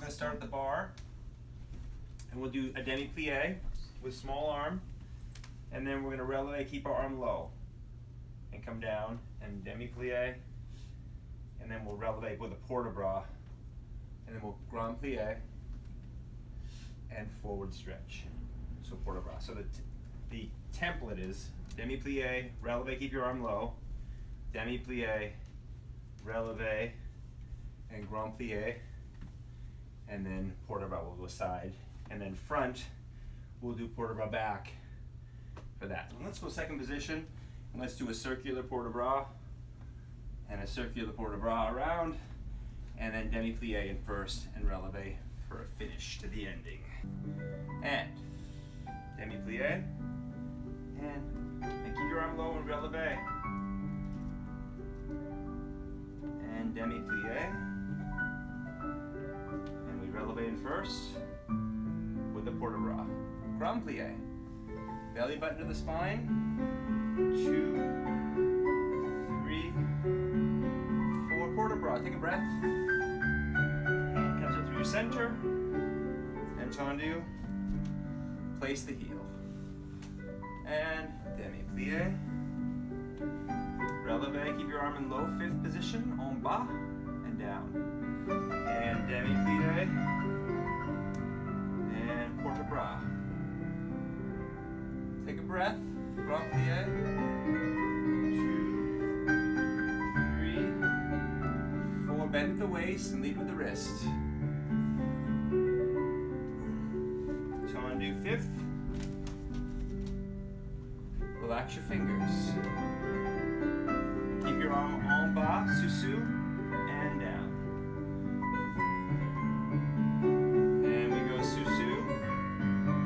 going to start at the bar, and we'll do a demi-plie with small arm, and then we're going to releve, keep our arm low, and come down, and demi-plie, and then we'll releve with a port-de-bras, and then we'll grand plie, and forward stretch. So port-de-bras. So the template is demi-plie, releve, keep your arm low, demi-plie, releve, and grand plie, and then port-de-bras will go side, and then front we'll do port-de-bras back for that. And let's go second position, and let's do a circular port-de-bras and a circular port-de-bras around, and then demi-plie in first and releve for a finish to the ending. And demi-plie, and keep your arm low and releve, and demi-plie, and we releve in first with the port-de-bras. Grand plie, belly button to the spine, 2, 3, 4, port-de-bras. Take a breath, hand comes up through your center, and tendu, place the heel, and demi-plie, releve, keep your arm in low, 5th position, en bas, and down, and demi-plie, and port-de-bras. Take a breath, grand plie, 2, 3, 4, bend at the waist and lead with the wrist. Tendu, 5th. Relax your fingers. Keep your arm en bas, susu, and down. And we go susu,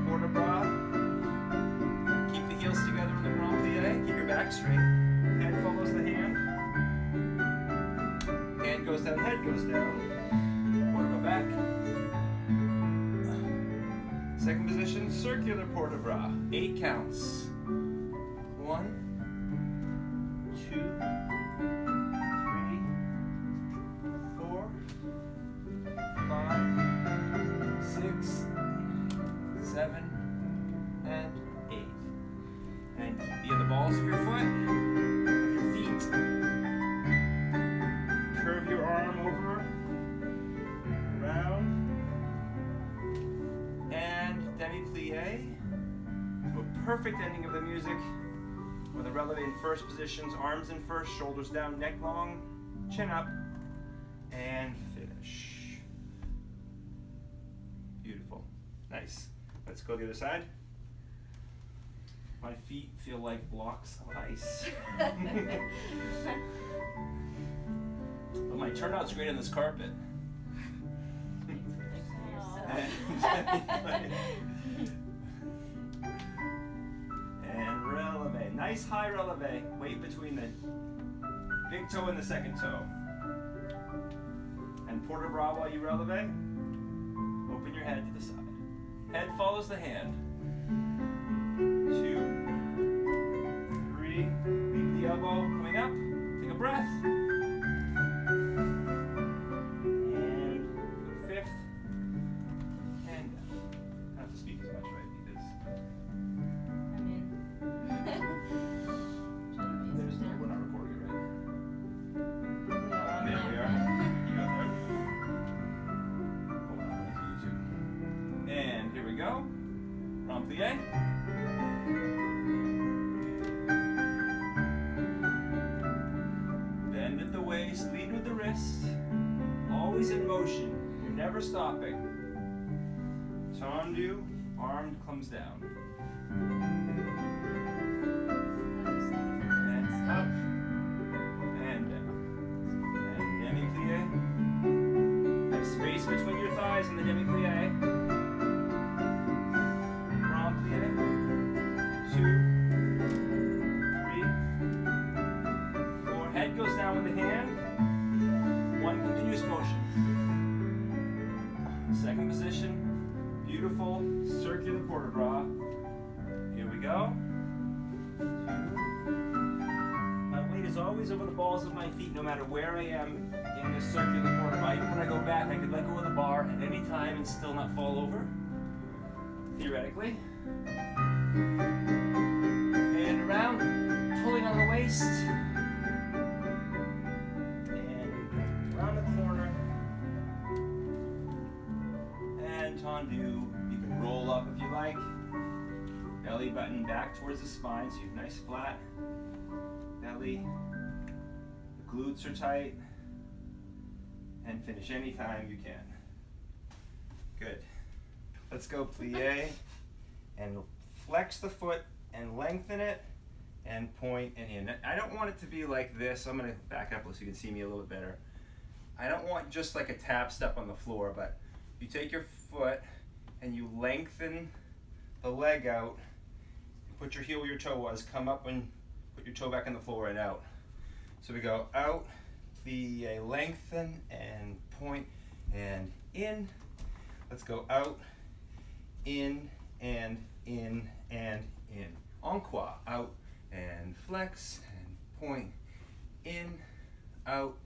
port-de-bras. Keep the heels together in the grand plie. Keep your back straight. Head follows the hand. Hand goes down, head goes down. Port-de-bras back. Second position, circular port-de-bras. 8 counts. 1, 2, 3, 4, 5, 6, 7, and 8. And be in the balls of your foot, of your feet. Curve your arm over, around, and demi-plie. A perfect ending of the music. With a releve in first positions, arms in first, shoulders down, neck long, chin up, and finish. Beautiful. Nice. Let's go to the other side. My feet feel like blocks of ice. But my turnout's great on this carpet. And releve. Nice high releve. Weight between the big toe and the second toe. And port-de-bras while you releve. Open your head to the side. Head follows the hand. 2, 3. Leave the elbow coming up. Take a breath. And go 5th. And down. I don't have to speak as much, right? Because we're not recording it, right? There we are. You got there? Hold on, let me see YouTube. And here we go. Grand plie. Bend at the waist, lead with the wrist. Always in motion. You're never stopping. Tendu, arm comes down. And up. And down. And demi-plie. Have space between your thighs and the demi-plie. Grand plie. 2, 3, 4. Head goes down with the hand. 1 continuous motion. Second position. Beautiful circular port-de-bras. Here we go. 2. My weight is always over the balls of my feet, no matter where I am in this circular port-de-bras. Even when I go back, I can let go of the bar at any time. time and still not fall over, theoretically. And around, pulling on the waist. And around the corner. And tendu. You can roll up if you like. Belly button back towards the spine, so you have nice flat belly. The glutes are tight. And finish anytime you can. Good. Let's go plie and flex the foot and lengthen it and point and in. I don't want it to be like this. I'm gonna back up so you can see me a little bit better. I don't want just like a tap step on the floor, but you take your foot and you lengthen the leg out, put your heel where your toe was, come up and put your toe back on the floor and out. So we go out, plie, lengthen and point and in. Let's go out, in and in and in. Encore, out and flex and point, in, out,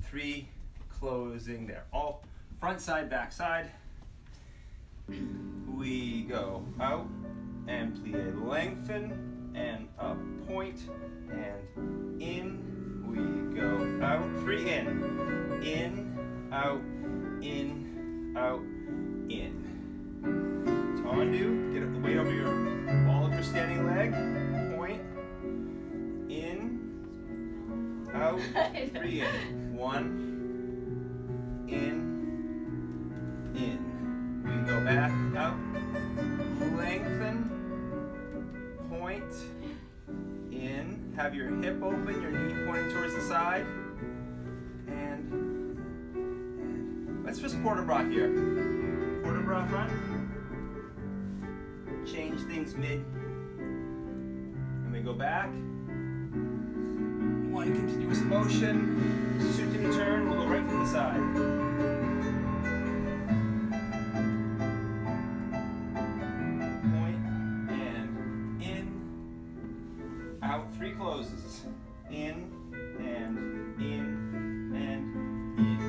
3, closing there. All front side, back side. We go out and plie, lengthen and up, point and in. We go out, 3 in, out, in. Tendu, get the weight over your all of your standing leg, point, in, out, 3 in, 1, in. We go back, out, lengthen, point, in, have your hip open, your knee pointing towards the side, and let's just port de bras here. Port de bras front. Change things mid. And we go back. One continuous motion. Sutini turn. We'll go right to the side. Point and in. Out. 3 closes. In and in and in.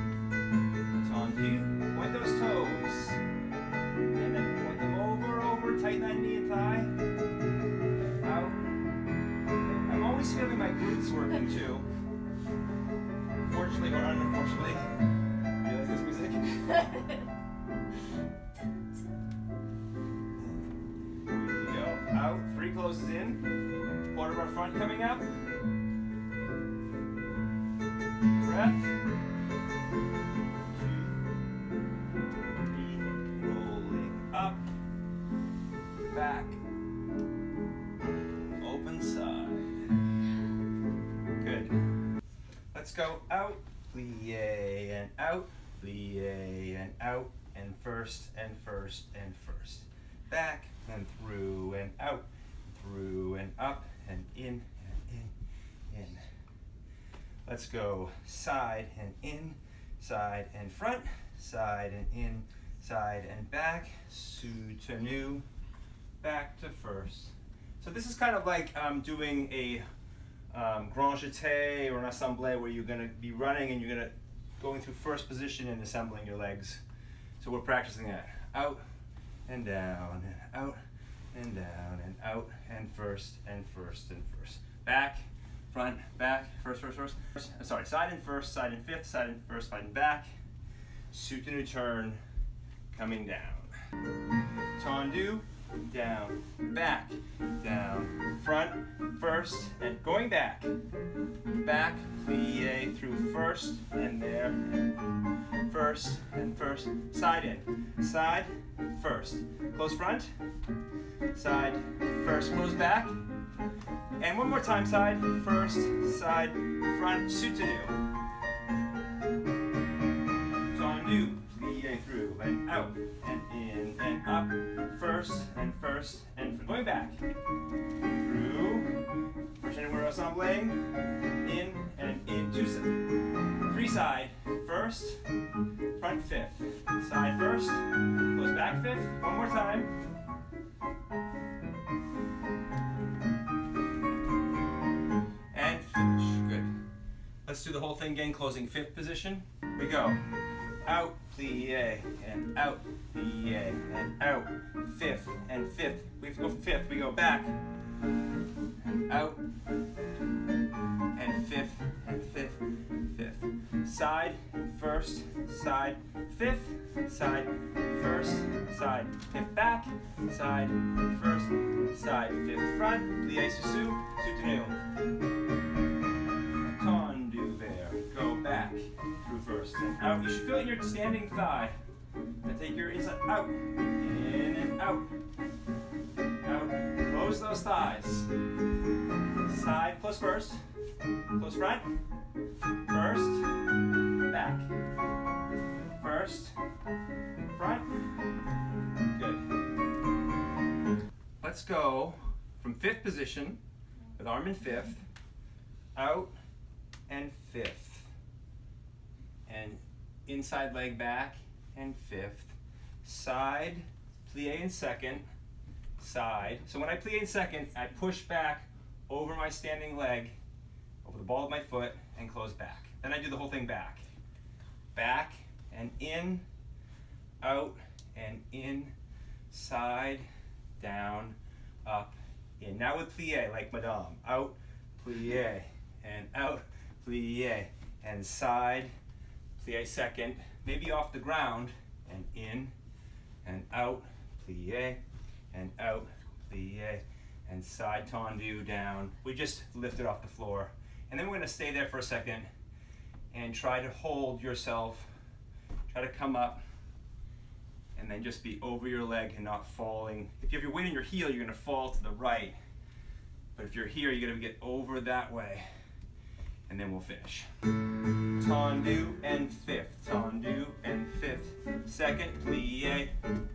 Tendu. Point those toes. And then point them over. Tighten that knee and thigh. Out. I'm always feeling my glutes working too. Fortunately or unfortunately. Do you like this music? Here we go. Out. 3 closes in. Quarter of our front coming up. Breath. 2, 3. Rolling up. Back, open side. Good. Let's go out, plie and out, plie and out, and first and first and first. Back and through and out, through and up and in and in. Let's go side and in, side and front, side and in, side and back, soutenu. Back to first. So this is kind of like doing a grand jeté or an assemblé where you're going to be running and you're going through first position and assembling your legs. So we're practicing that. Out and down and out and down and out and first and first and first. Back, front, back, first. Sorry, side and first, side and fifth, side and first, side and back. Soutenu turn, coming down. Tendu. Down, back, down, front, first, and going back. Back, plie through first, and there, and first, and first. Side in, side, first. Close front, side, first. Close back. And one more time, side, first, side, front, soutenu. Tendu, plie through, and out, and in, and up. First, and going back. Through. First anywhere assembling. In, and in. 2, 3 side. First, front, fifth. Side first, goes back fifth. One more time. And finish. Good. Let's do the whole thing again, closing fifth position. We go. out, plie, and out, plie, and out. Fifth and fifth. We have to go from fifth. We go back and out, and fifth and fifth, fifth. Side, first, side, fifth, side, first, side, fifth back, side, first, side, fifth front, plie sous, soutenu. Tendu there. Go back through first and out. You should feel it in your standing thigh. Now take your inside out, in and out, out. Close those thighs. Side, close first, close front, first, back, first, front. Good. Let's go from fifth position with arm in fifth, out and fifth, and inside leg back and fifth, side, plie in second, side. So when I plie in second, I push back over my standing leg, over the ball of my foot, and close back. Then I do the whole thing back. Back and in, out and in, side, down, up, in. Now with plie, like Madame. Out, plie, and out, plie, and side, plie second, maybe off the ground, and in, and out, plie, and out, plie, and side tendu down. We just lift it off the floor. And then we're gonna stay there for a second and try to hold yourself, try to come up, and then just be over your leg and not falling. If you have your weight in your heel, you're gonna fall to the right. But if you're here, you're gonna get over that way. And then we'll finish. Tendu and fifth, tendu and fifth. Second, plie,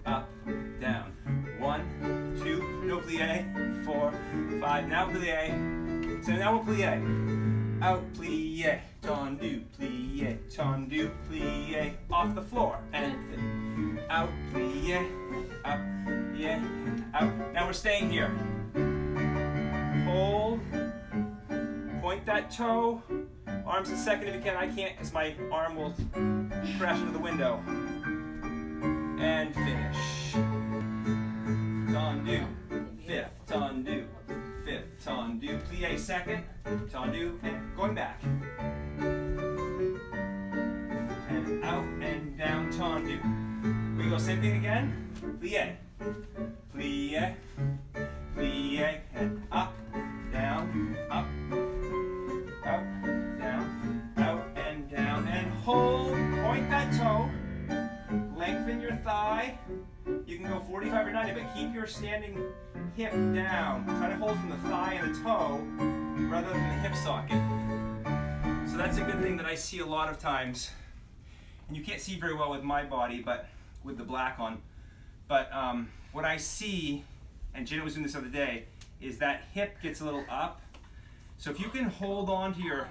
up, down. 1, 2, no plie, 4, 5, now plie. So now we'll plie. Out, plie, tendu, plie, off the floor. And out, plie, up, plie, out. Now we're staying here. Hold. Point that toe, arms in second if you can. I can't because my arm will crash into the window. And finish. Tendu, fifth, tendu, fifth, tendu, plie second, tendu, and going back. And out and down, tendu. We go same thing again. Plie, plie, plie, and up, down, up. Out, down, and down, and hold, point that toe, lengthen your thigh. You can go 45 or 90, but keep your standing hip down. Try to hold from the thigh and the toe rather than the hip socket. So that's a good thing that I see a lot of times. And you can't see very well with my body, but with the black on. But what I see, and Jenna was doing this the other day, is that hip gets a little up. So if you can hold on to your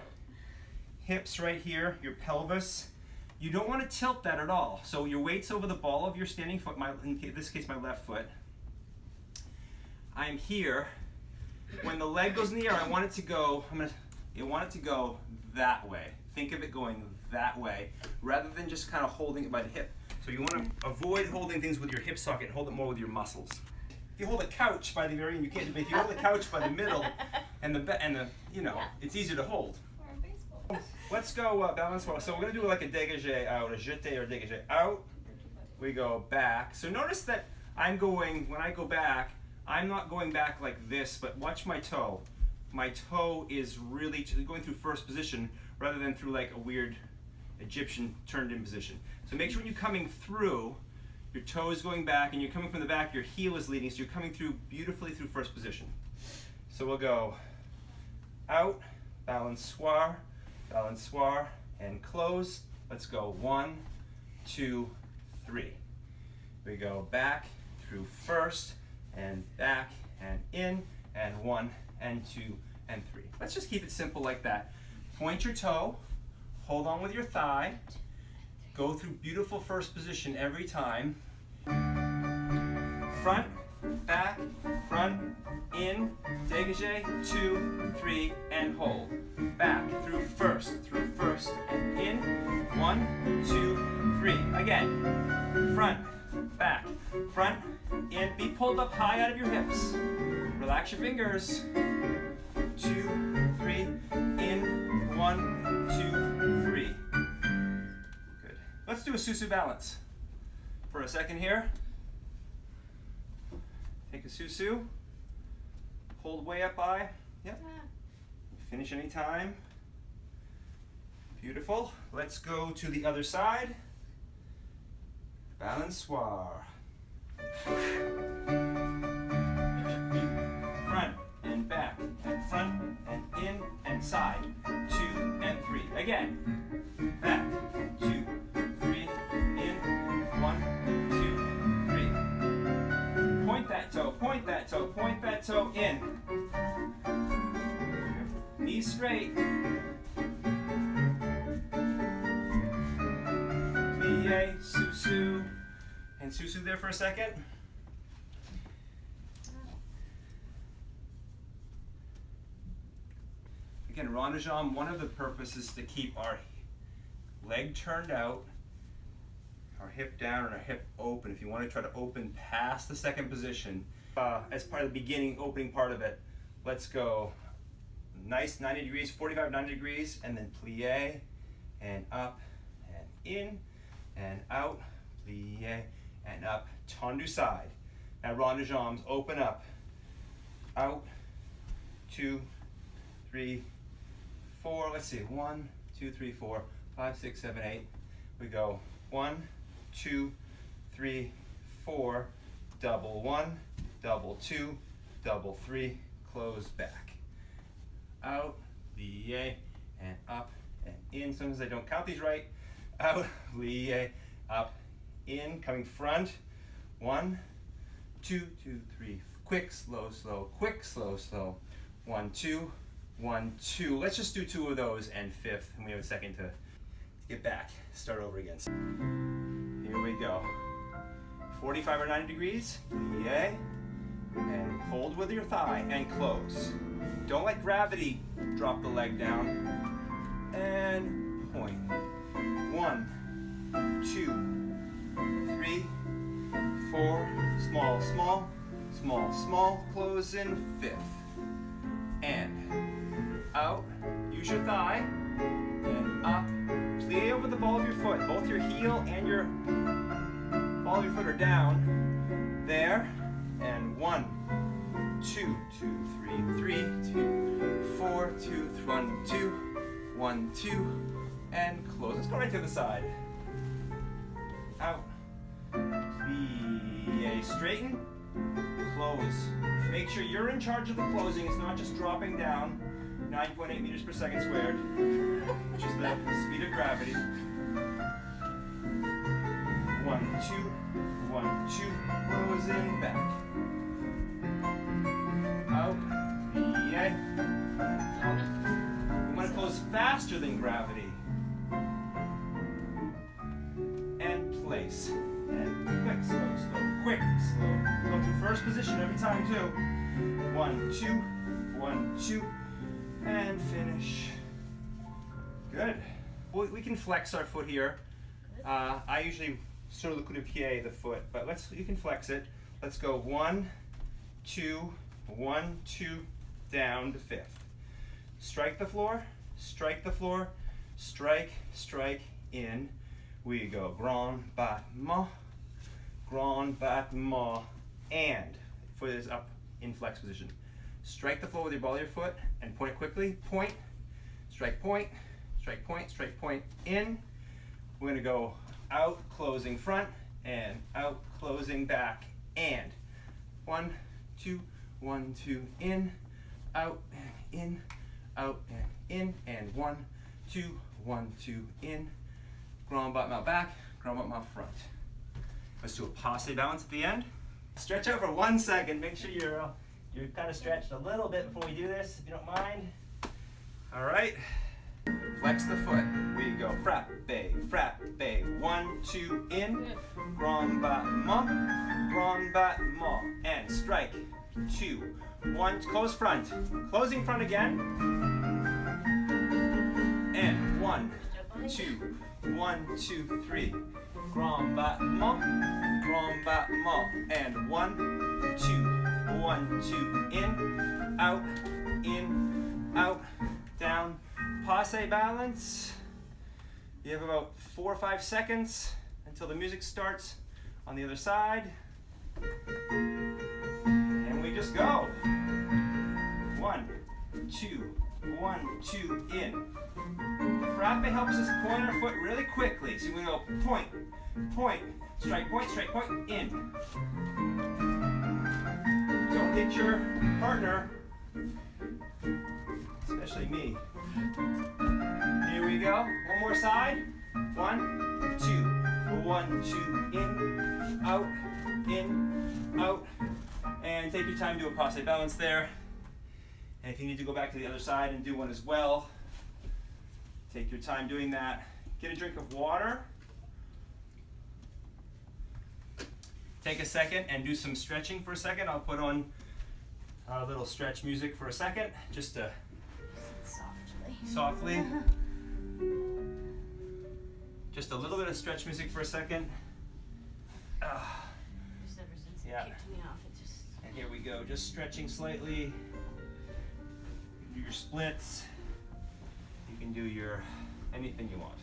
hips right here, your pelvis, you don't want to tilt that at all. So your weight's over the ball of your standing foot, in this case my left foot. I'm here. When the leg goes in the air, I want it to go, that way. Think of it going that way, rather than just kind of holding it by the hip. So you want to avoid holding things with your hip socket and hold it more with your muscles. If you hold a couch by the very end, you can't do it. If you hold the couch by the middle and the it's easier to hold. Let's go balance wall. So we're gonna do like a dégagé out, a jeté or dégagé out. We go back. So notice that when I go back, I'm not going back like this, but watch my toe. My toe is really going through first position rather than through like a weird Egyptian turned in position. So make sure when you're coming through, your toe is going back and you're coming from the back, your heel is leading, so you're coming through beautifully through first position. So we'll go out, balançoire, balançoire, and close. Let's go 1, 2, 3. We go back through first, and back, and in, and 1, and 2, and 3. Let's just keep it simple like that. Point your toe, hold on with your thigh, go through beautiful first position every time. Front, back, front, in, dégagé, 2, 3, and hold. Back, through first, and in, 1, 2, 3. Again, front, in, be pulled up high out of your hips. Relax your fingers. 2, 3, in, 1, 2, 3. Good. Let's do a susu balance for a second here. Take a susu. Hold way up high. Yep. Finish anytime. Beautiful. Let's go to the other side. Balançoire. Front and back and front and in and side. 2 and 3. Again. Back. 2, 3, in, 1, 2, 3. Point that toe, point that toe, point that toe in. Knees straight. Plie, susu. And susu there for a second. Again, rond de jambe, one of the purposes is to keep our leg turned out, our hip down and our hip open. If you want to try to open past the second position, as part of the beginning, opening part of it, let's go nice 90 degrees, 45, 90 degrees, and then plie, and up, and in, and out, plie, and up, tendu side. Now rond de jambes, open up, out, 2, 3, 4, let's see, 1, 2, 3, 4, 5, 6, 7, 8. We go 1, 2, 3, 4, double 1, double 2, double 3, close back. Out, plie, and up, and in. Sometimes I don't count these right. Out, plie, up, in, coming front. 1, 2, 2, 3, quick, slow, slow, quick, slow, slow. 1, 2, 1, 2. Let's just do 2 of those and 5th, and we have a second to get back. Start over again. Here we go. 45 or 90 degrees, plie, and hold with your thigh and close. Don't let gravity drop the leg down. And point. 1, 2, 3, 4, small, small, small, small, close in 5th. And out, use your thigh, and up, plie over the ball of your foot. Both your heel and your ball of your foot are down. There, and 1, 2, 2, 3, 3, 2, 4, 2, 1, 2, 1, 2, and close. Let's go right to the side. Out, plie, straighten, close. Make sure you're in charge of the closing. It's not just dropping down. 9.8 meters per second squared, which is the speed of gravity. 1, 2, 1, 2, close in, back. Out, plie. We want to close faster than gravity. And place. And quick, slow, slow, quick, slow. Go to first position every time too. 1, 2, 1, 2, and finish. Good. Well, we can flex our foot here. I usually sur le coup de pied the foot, but you can flex it. Let's go 1, 2, 1, 2, down to 5th. Strike the floor, strike the floor, strike, strike, in. We go grand battement, and foot is up in flex position. Strike the floor with your ball of your foot and point quickly. Point, strike point, strike point, strike point, in. We're gonna go out, closing front, and out, closing back, and 1, 2, 1, 2, in, out, and in, out, and in, and 1, 2, 1, 2, in. Grand battement back, grand battement front. Let's do a passe balance at the end. Stretch out for 1 second. Make sure you're kind of stretched a little bit before we do this, if you don't mind. All right. Flex the foot. We go frappe, frappe. 1, 2, in. Grand battement. grand battement, and strike, 2, 1, close front, closing front again, and 1, 2, 1, 2, 3, grand battement, and 1, 2, 1, 2, in, out, down, passe balance. You have about 4 or 5 seconds until the music starts on the other side. And we just go. 1, 2, 1, 2, in. Frappe helps us point our foot really quickly. So we go point, point, strike, in. Don't hit your partner, especially me. Here we go. One more side. 1, 2, 1, 2, in, out. And take your time, do a passe balance there. And if you need to go back to the other side and do one as well, take your time doing that. Get a drink of water. Take a second and do some stretching for a second. I'll put on a little stretch music for a second, just to softly. Just a little bit of stretch music for a second. Just ever since it kicked me off, it just... And here we go, just stretching slightly. Do your splits. You can do your anything you want.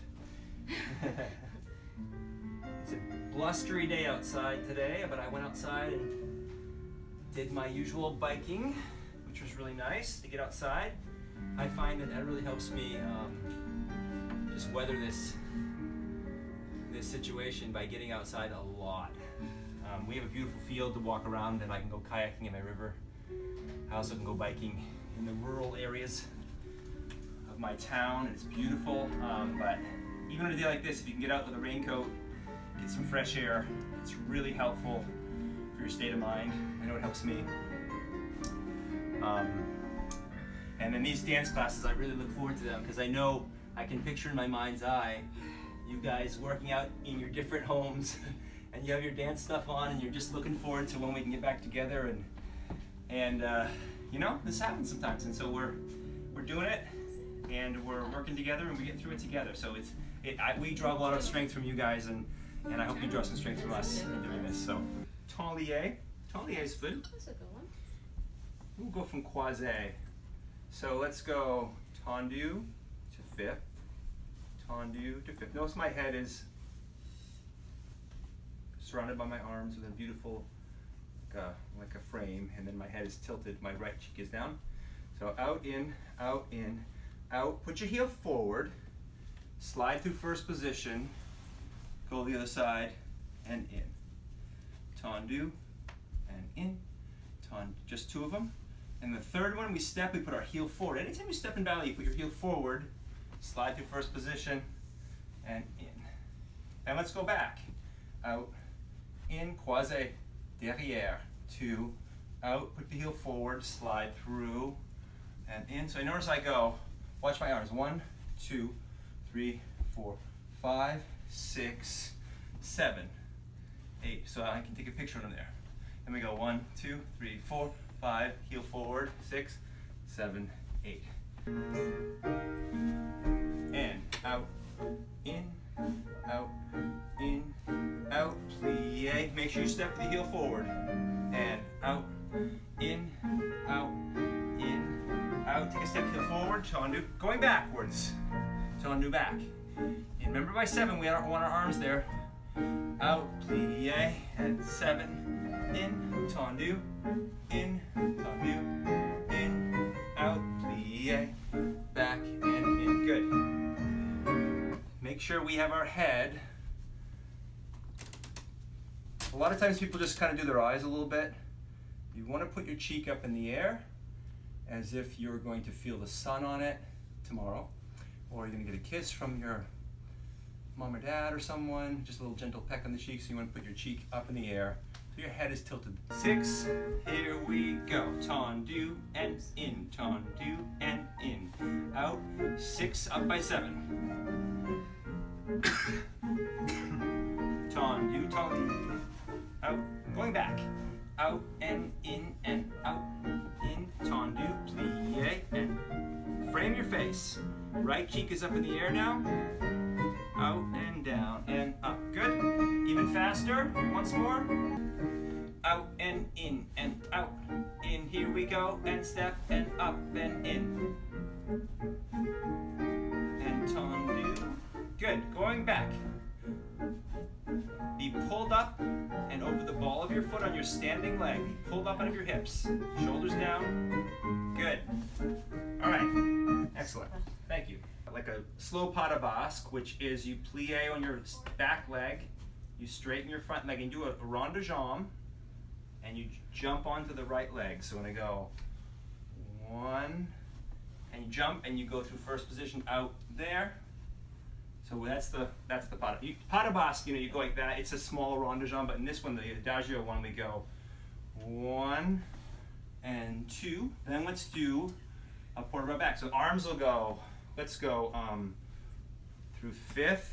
It's a blustery day outside today, but I went outside and did my usual biking, which was really nice to get outside. I find that really helps me just weather this situation by getting outside a lot. We have a beautiful field to walk around, and I can go kayaking in my river. I also can go biking in the rural areas of my town, and it's beautiful. But even on a day like this, if you can get out with a raincoat, get some fresh air, it's really helpful for your state of mind. I know it helps me. And then these dance classes, I really look forward to them, because I know I can picture in my mind's eye you guys working out in your different homes and you have your dance stuff on, and you're just looking forward to when we can get back together, and you know, this happens sometimes, and so we're doing it, and we're working together, and we get through it together. So we draw a lot of strength from you guys, and I hope you draw some strength from us in doing this. So tendu is good. That's a good one. We'll go from croisé. So let's go tendu to fifth, tendu to fifth. Notice my head is surrounded by my arms with a beautiful, like a frame, and then my head is tilted, my right cheek is down. So out, in, out. Put your heel forward, slide through first position, go to the other side, and in. Tendu, and in, tendu, just 2 of them. And the third one, we step, we put our heel forward. Anytime you step in ballet, you put your heel forward, slide through first position, and in. And let's go back. Out, in, croisé, derrière, 2, out, put the heel forward, slide through, and in. So notice I go, watch my arms, 1, 2, 3, 4, 5, 6, 7, 8. So I can take a picture of them there. Then we go 1, 2, 3, 4, 5, heel forward, 6, 7, 8. And out, in, out, plie. Make sure you step the heel forward. And out, in, out, take a step heel forward, tendu, going backwards, tendu back. And remember by 7, we want our arms there. Out, plie, and 7, in, tendu, in, out, plie, back, and in. Good. Make sure we have our head. A lot of times people just kind of do their eyes a little bit. You want to put your cheek up in the air as if you're going to feel the sun on it tomorrow, or you're going to get a kiss from your mom or dad or someone, just a little gentle peck on the cheek. So you want to put your cheek up in the air so your head is tilted. 6, here we go. Tendu and in, tendu and in. Out, 6, up by 7. Tendu, tendu, out, Going back. Out and in and out. In, tendu, plie, and frame your face. Right cheek is up in the air now. Out and down and up. Good. Even faster. Once more. Out and in and out. In, here we go. And step and up and in. And tendu. Good. Going back. Be pulled up and over the ball of your foot on your standing leg. Pulled up out of your hips. Shoulders down. Good. All right. Excellent. Thank you. Like a slow pas de basque, which is you plie on your back leg, you straighten your front leg and do a rond de jambe, and you jump onto the right leg. So when I go 1, and you jump and you go through first position out there. So that's the pas de basque. You know, you go like that. It's a small rond de jambe, but in this one, the adagio one, we go 1 and 2. Then let's do a port de bras back. So arms will go. Let's go through 5th.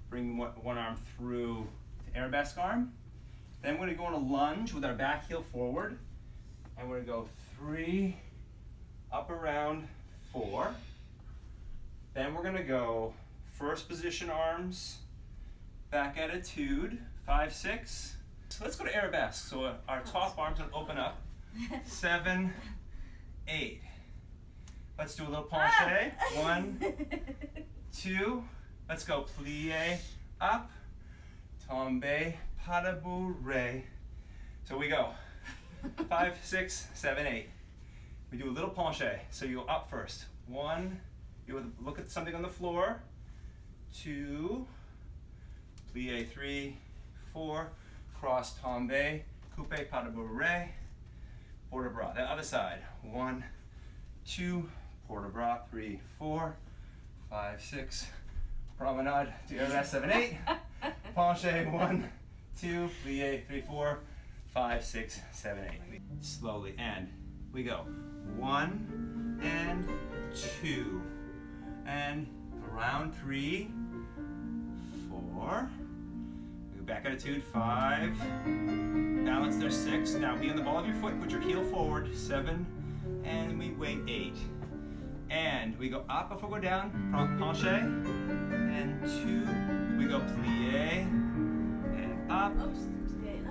Bring one arm through the arabesque arm. Then we're going to go in a lunge with our back heel forward, and we're going to go 3 up around 4. Then we're going to go first position arms, back attitude, 5, 6. So let's go to arabesque. So our top arms will open up, 7, 8. Let's do a little penché. 1, 2. Let's go plie up, tombe, pas de bourrée. So we go 5, 6, 7, 8. We do a little penché. So you go up first. 1. You look at something on the floor. 2. Plie 3, 4. Cross tombe, coupe, pas de bourrée. Port de bras. The other side. 1, 2. Port de bras, 3, 4, 5, 6. Promenade, to arabesque, 7, 8. Penché, 1, 2, plie, 3, 4, 5, 6, 7, 8. Slowly, and we go 1 and 2, and around 3, 4. We go back attitude, 5. Balance there, 6. Now be on the ball of your foot. Put your heel forward, 7, and we wait 8. And we go up before we go down, penché, and 2, we go plie, and up,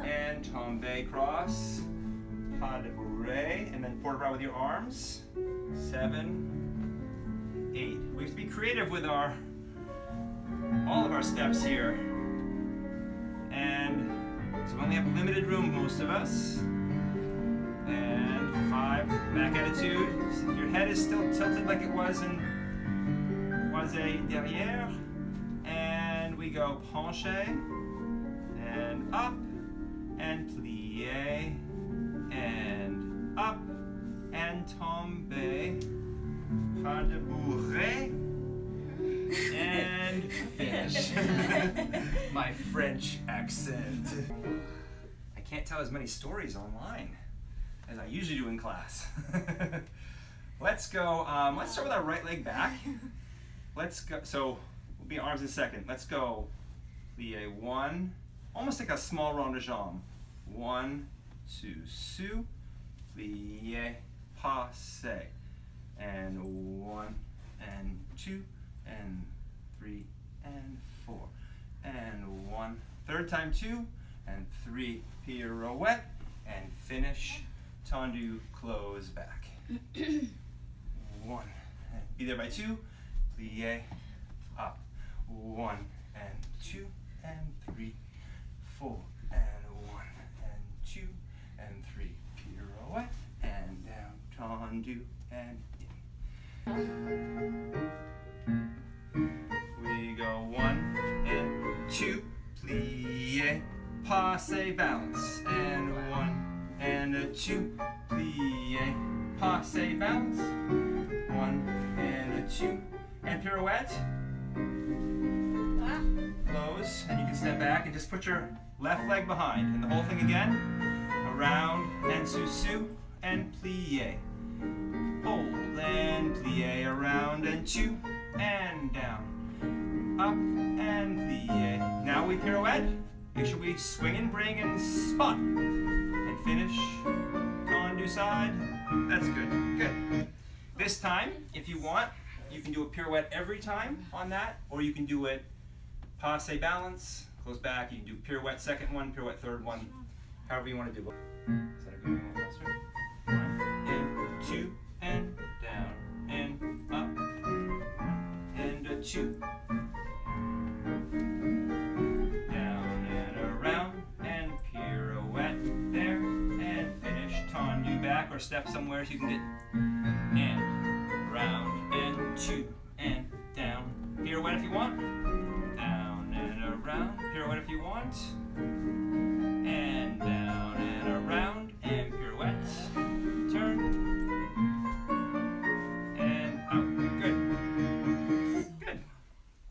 and tombe, cross, pas de bourrée, and then port de bras with your arms, 7, 8. We have to be creative with all of our steps here. And so we only have limited room, most of us. And 5, back attitude. Your head is still tilted like it was in croisé derrière. And we go penché, and up, and plie, and up, and tombe, pas de bourrée, and finish. My French accent. I can't tell as many stories online as I usually do in class. Let's go, let's start with our right leg back. Let's go, so we'll be arms in a second. Let's go plie 1, almost like a small rond de jambe. 1, 2, sous, plie, passe. And 1, and 2, and 3, and 4. And 1, third time 2, and 3, pirouette, and finish. Tendu, close, back. 1, and be there by 2, plie, up. 1, and 2, and 3, 4, and 1, and 2, and 3, pirouette, and down, tendu, and in. We go 1 and 2, plie, passe, balance, and 1 and 2, plie, passe, balance, 1 and 2, and pirouette, close, and you can step back and just put your left leg behind, and the whole thing again, around, and sous, and plie, hold, and plie, around, and 2, and down, up, and plie. Now we pirouette. Make sure we swing and bring and spot. And finish. Tendu side. That's good. Good. This time, if you want, you can do a pirouette every time on that, or you can do it passe balance, close back. You can do pirouette second one, pirouette third one, however you want to do it. Is that a good one faster? 1 and 2 and down and up and a 2. Down and around and pirouette there and finish. Tendu back or step somewhere so you can get and round and 2 and down. Pirouette if you want. Down and around. Pirouette if you want. And down and around and pirouette. Turn. And out. Good. Good.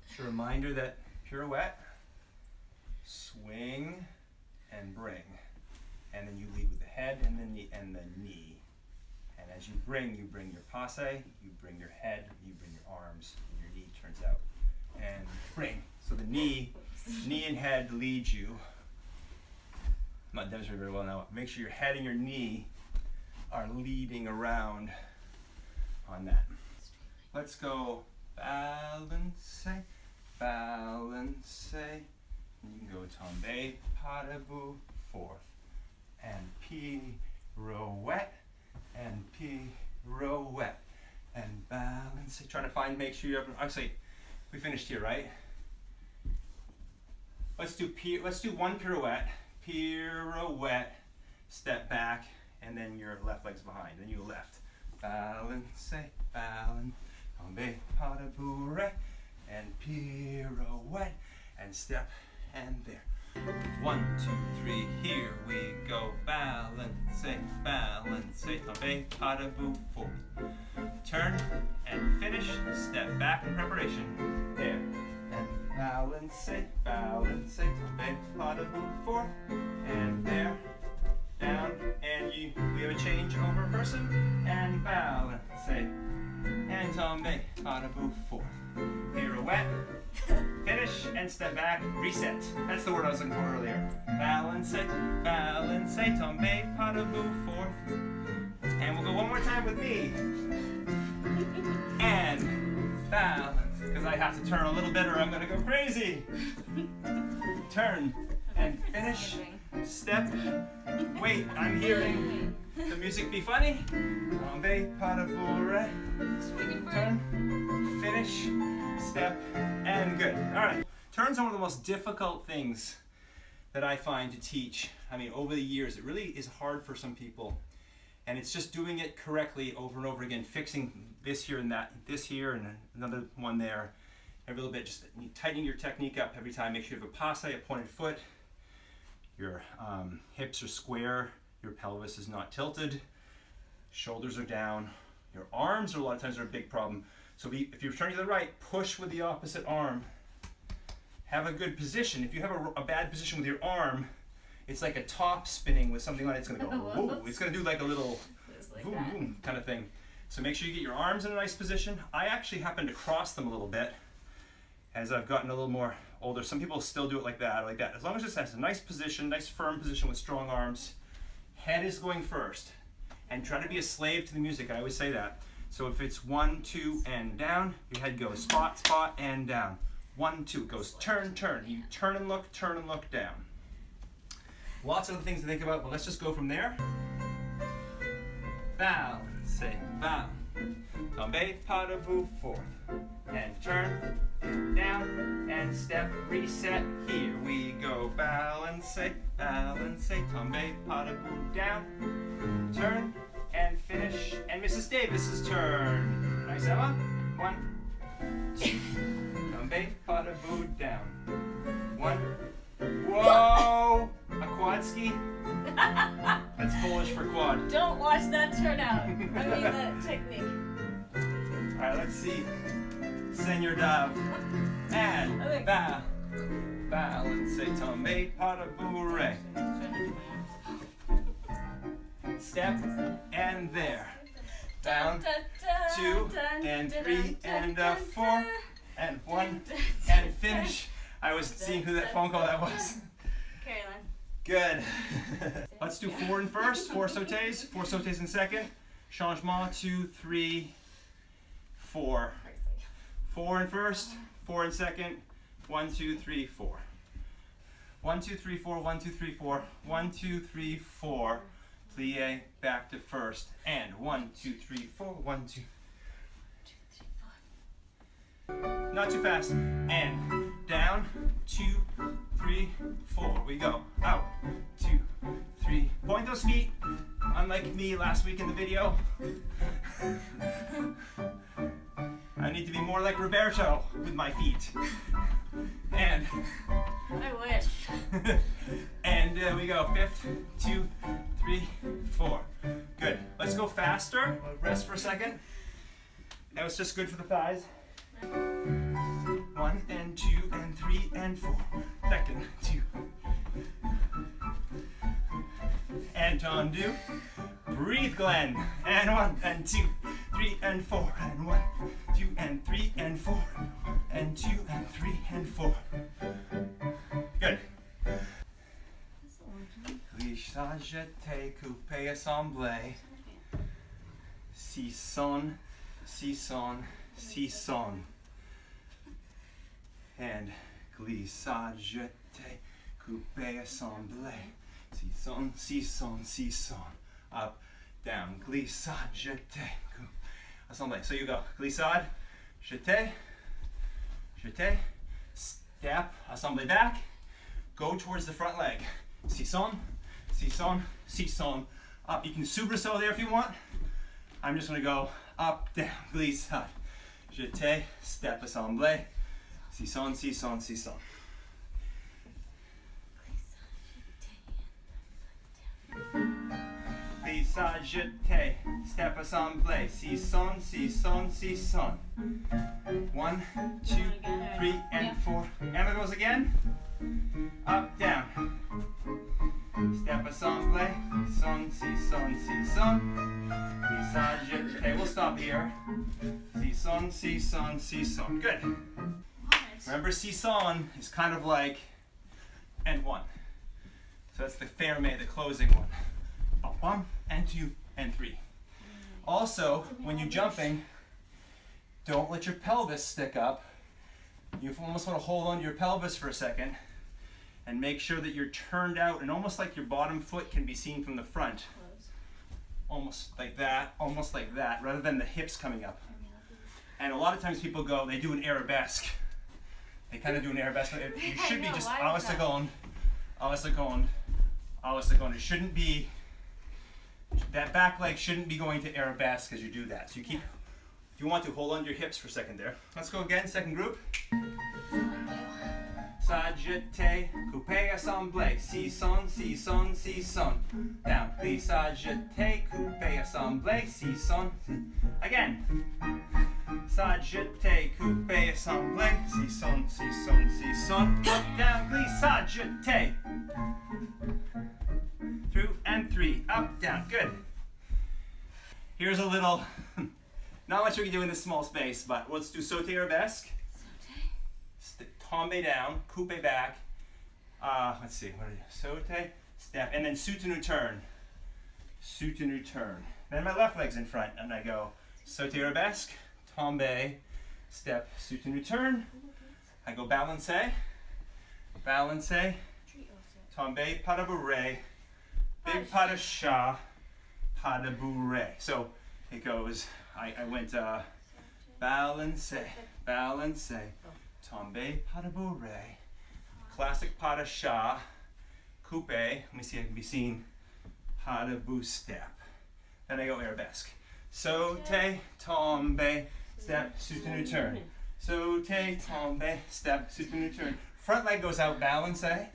Just a reminder that pirouette, swing and bring. And then you lead with the head and the knee. And as you bring your passe, you bring your head, you bring your arms, and your knee turns out. And bring. So the knee and head lead you. I'm not demonstrating very well now. Make sure your head and your knee are leading around on that. Let's go balance, balance. And you can go tombe, pas de bout, fourth. And pirouette. And pirouette and balance. Trying to make sure you have. Actually, we finished here, right? Let's do one pirouette, step back, and then your left leg's behind. Then you left. Balance, balance, tombe, pas de bourre, and pirouette, and step, and there. 1, 2, 3, here we go. Balance, balance, tombe, pas de bout, 4. Turn and finish. Step back in preparation. There. And balance, balance, tombe, pas de bout, 4. And there. Down. And we have a change over person. And balance, and tombe, pas de bout, 4. Pirouette. Finish and step back, reset. That's the word I was looking for earlier. Balance, tombe, pas de bout, 4. And we'll go one more time with me. And balance, because I have to turn a little bit or I'm going to go crazy. Turn and finish. Step. Wait, I'm hearing the music be funny. Tombe, pas de bourre. Turn. Finish. Step. And good. All right. Turns are one of the most difficult things that I find to teach. I mean, over the years, it really is hard for some people. And it's just doing it correctly over and over again, fixing this here and that, this here and another one there. Every little bit, just tightening your technique up every time. Make sure you have a passe, a pointed foot. Your hips are square. Your pelvis is not tilted. Shoulders are down. Your arms are a lot of times are a big problem. So if you're turning to the right, push with the opposite arm. Have a good position. If you have a bad position with your arm, it's like a top spinning with something on it. It's going to go, whoa. It's going to do like a little like boom, boom kind of thing. So make sure you get your arms in a nice position. I actually happen to cross them a little bit as I've gotten a little more older. Some people still do it like that or like that. As long as it has a nice position, nice firm position with strong arms. Head is going first. And try to be a slave to the music. I always say that. So if it's 1, 2, and down, your head goes spot, spot, and down. 1, 2, it goes turn, turn. You turn and look down. Lots of other things to think about, but let's just go from there. Balance, say balance. Tombe, pas de bout, 4. And turn, and down, and step, reset. Here we go. Balance, balance, tombe, pas de bout, down. Turn, and finish. And Mrs. Davis's turn. Nice, Emma. 1, 2. Tombe, pas de bout, down. 1. Whoa! A quad ski? That's Polish for quad. Don't watch that turn out. I mean that technique. Alright, let's see. Senior Dove. And balance, tombe, pas de bourre. Step and there. Down, 2, and 3, and 4, and 1, and finish. I was seeing who that phone call that was. Caroline. Good. Let's do 4 in first, 4 sautés in second. Changement, 2, 3, 4. 4 in first, 4 in second. 1, 2, 3, 4. 1, 2, 3, 4, 1, 2, 3, 4. 1, 2, 3, 4. Plie back to first. And 1, 2, 3, 4. 1, 2. Not too fast. And down, 2, 3, 4. We go. Out. 2, 3. Point those feet. Unlike me last week in the video. I need to be more like Roberto with my feet. And I wish. and there we go. 5th, 2, 3, 4. Good. Let's go faster. Rest for a second. That was just good for the thighs. 1 and 2 and 3 and 4. Second, 2. And tendu. Breathe, Glenn. And 1 and 2, 3 and 4. And 1, 2 and 3 and 4. And 2 and 3 and 4. Good. Glissade, jeté, coupé, assemblé. Sisson, sisson, sisson. And glissade, jeté, coupé, assemblé. Sisson, sisson, sisson. Up, down. Glissade, jeté, coupé, assemblé. So you go. Glissade, jeté, jeté. Step, assemblé back. Go towards the front leg. Sisson, sisson, sisson. Up. You can soubresaut there if you want. I'm just going to go up, down. Glissade, jeté, step, assemblé. Sisson, sisson, sisson. Glissade, jeté, step, assemblé. Sisson, sisson, sisson. 1, 2, 3, and 4. Emma goes again. Up, down. Step, assemblé. Sisson, sisson, sisson. Glissade, jeté. We'll stop here. Sisson, sisson, sisson. Good. Remember, sisson is kind of like and 1. So that's the ferme, the closing one. 1 and 2 and 3. Also, when you're jumping, don't let your pelvis stick up. You almost want to hold on to your pelvis for a second and make sure that you're turned out and almost like your bottom foot can be seen from the front. Almost like that, rather than the hips coming up. And a lot of times people go, they do an arabesque. They kind of do an arabesque. You should be just à la seconde, à la seconde, à la seconde. It shouldn't be, that back leg shouldn't be going to arabesque as you do that. So you keep, if you want to, hold on to your hips for a second there. Let's go again, second group. Jeté, coupé, assemblé. Sisson, sisson, sisson. Down. Glissade, jeté, coupé, assemblé. Sisson. Again. Jeté, coupé, assemblé. Sisson, sisson, sisson. Down. Glissade, jeté. Through and 3. Up, down. Good. Here's a little, not much we can do in this small space, but let's do sauté arabesque. Tombe down, coupe back. Let's see, what do you do? Sauté, step, and then soutenu turn. Soutenu turn. Then my left leg's in front, and I go sauté arabesque, tombe, step, soutenu turn. I go balancé, balancé, tombe, pas de bourrée, big pas de chat, pas de bourrée. So it goes, I went balancé, balancé. Tombe, pas de bourrée, classic pas de chat, coupe, let me see if it can be seen, pas de bout step. Then I go arabesque. Sauté, tombe, step, soutenu turn. Sauté, tombe, step, soutenu turn. Front leg goes out, balancé,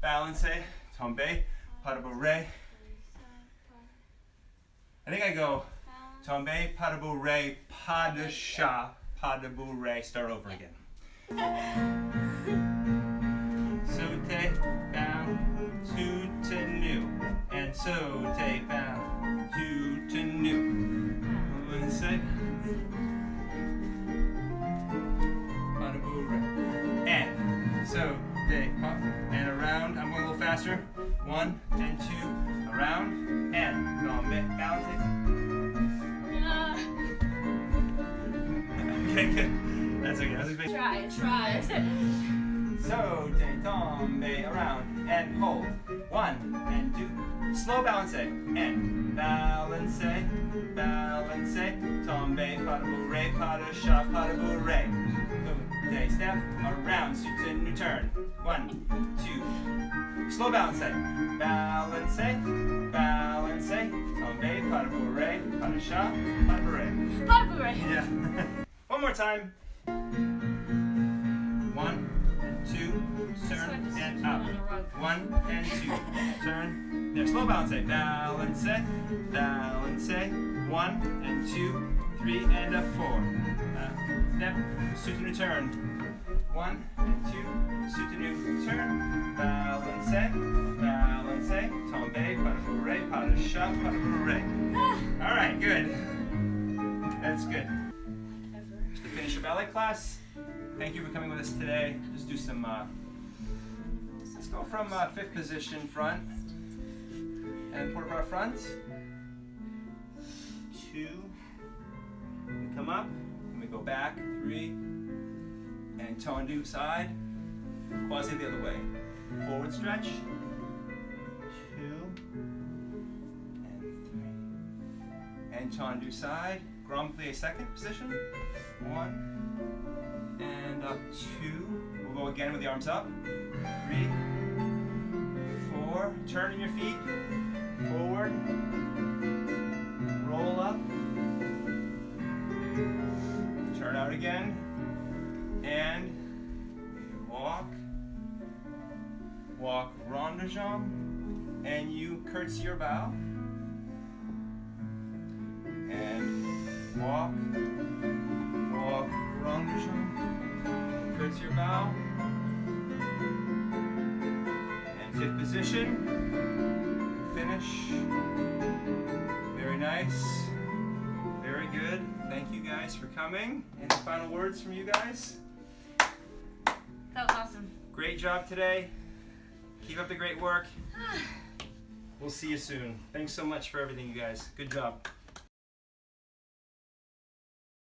balancé, tombe, pas de bourrée. I think I go tombe, pas de bourrée, pas de chat, pas de bourrée. Start over again. Sauté, bound, soutenu, and sauté, bound, soutenu. Let's say, pas de bourrée. And sauté, and around. I'm going a little fast. 1 and 2, around, and tombe, balancing. Okay, good. That's okay. That's okay. Try. Saute, tombe, around, and hold. 1 and 2. Slow balance, and balance, tombe, pas de bourrée, pas de chat, pas de bourrée. Day step, around, suits in return. 1, 2. Slow balance, balance, tombe, pas de bourrée, pas de chat, pas de bourrée. Barbara. Yeah. One more time. 1 and 2, turn and up. 1 and 2, turn. There, slow balance, balance, 1 and 2, 3 and a 4. Step, suit and return. 1 and 2, suit and new, turn. Balance, tombe, pas de bourrée, pas de chat, pas de bourrée. All right, good. That's good. Just to finish your ballet class. Thank you for coming with us today. Just do some, let's go from 5th position front. And port bar front. 2. We come up, and we go back. 3. And tendu side. Quasi the other way. Forward stretch. 2. And 3. And tendu side. Grand plie 2nd position. 1. And up 2. We'll go again with the arms up. 3. 4. Turning your feet. Forward. Roll up. Turn out again. And walk. Walk rond de jambe. And you curtsy your bow. And walk. Walk rond de jambe. Curtsy your bow. And 5th position. Finish. Very nice. Very good. Thank you guys for coming. Any final words from you guys? That was awesome. Great job today. Keep up the great work. We'll see you soon. Thanks so much for everything, you guys. Good job.